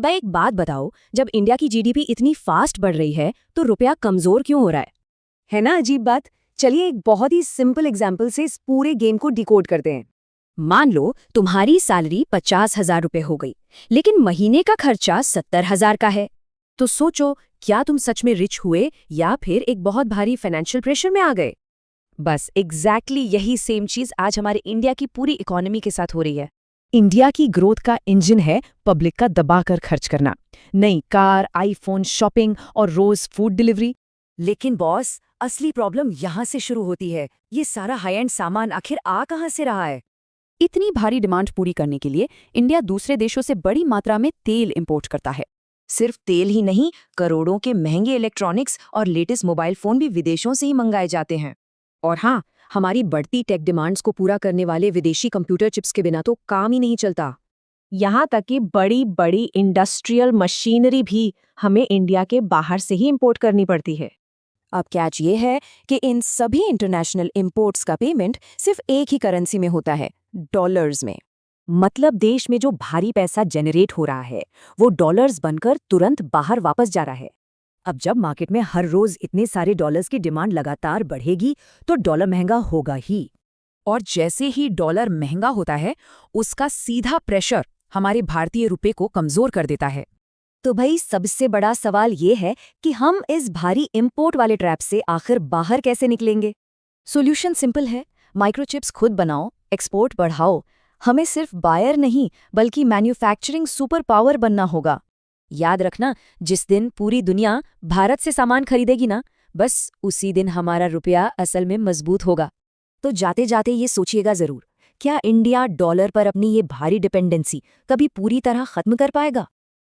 भाई एक बात बताओ, जब इंडिया की जीडीपी इतनी फास्ट बढ़ रही है तो रुपया कमजोर क्यों हो रहा है ना अजीब बात। चलिए एक बहुत ही सिंपल एग्जाम्पल से इस पूरे गेम को डिकोड करते हैं। मान लो तुम्हारी सैलरी 50,000 रुपए हो गई, लेकिन महीने का खर्चा 70,000 का है। तो सोचो, क्या तुम सच में रिच हुए या फिर एक बहुत भारी फाइनेंशियल प्रेशर में आ गए। बस एग्जैक्टली यही सेम चीज आज हमारे इंडिया की पूरी इकोनॉमी के साथ हो रही है। इंडिया की ग्रोथ का इंजन है पब्लिक का दबाकर खर्च करना। नई कार, आईफोन, शॉपिंग और रोज फूड डिलीवरी। लेकिन बॉस, असली प्रॉब्लम यहाँ से शुरू होती है। ये सारा हाई एंड सामान आखिर आ कहाँ से रहा है। इतनी भारी डिमांड पूरी करने के लिए इंडिया दूसरे देशों से बड़ी मात्रा में तेल इंपोर्ट करता है। सिर्फ तेल ही नहीं, करोड़ों के महंगे इलेक्ट्रॉनिक्स और लेटेस्ट मोबाइल फोन भी विदेशों से ही मंगाए जाते हैं। और हाँ, हमारी बढ़ती टेक डिमांड्स को पूरा करने वाले विदेशी कंप्यूटर चिप्स के बिना तो काम ही नहीं चलता। यहाँ तक कि बड़ी बड़ी इंडस्ट्रियल मशीनरी भी हमें इंडिया के बाहर से ही इंपोर्ट करनी पड़ती है। अब कैच ये है कि इन सभी इंटरनेशनल इंपोर्ट्स का पेमेंट सिर्फ एक ही करेंसी में होता है, डॉलर्स में। मतलब देश में जो भारी पैसा जनरेट हो रहा है वो डॉलर्स बनकर तुरंत बाहर वापस जा रहा है। अब जब मार्केट में हर रोज इतने सारे डॉलर्स की डिमांड लगातार बढ़ेगी तो डॉलर महंगा होगा ही। और जैसे ही डॉलर महंगा होता है, उसका सीधा प्रेशर हमारे भारतीय रुपए को कमजोर कर देता है। तो भाई सबसे बड़ा सवाल ये है कि हम इस भारी इंपोर्ट वाले ट्रैप से आखिर बाहर कैसे निकलेंगे। सॉल्यूशन सिंपल है, माइक्रोचिप्स खुद बनाओ, एक्सपोर्ट बढ़ाओ। हमें सिर्फ बायर नहीं बल्कि मैन्युफैक्चरिंग सुपर पावर बनना होगा। याद रखना, जिस दिन पूरी दुनिया भारत से सामान खरीदेगी ना, बस उसी दिन हमारा रुपया असल में मजबूत होगा। तो जाते जाते ये सोचिएगा जरूर, क्या इंडिया डॉलर पर अपनी ये भारी डिपेंडेंसी कभी पूरी तरह खत्म कर पाएगा।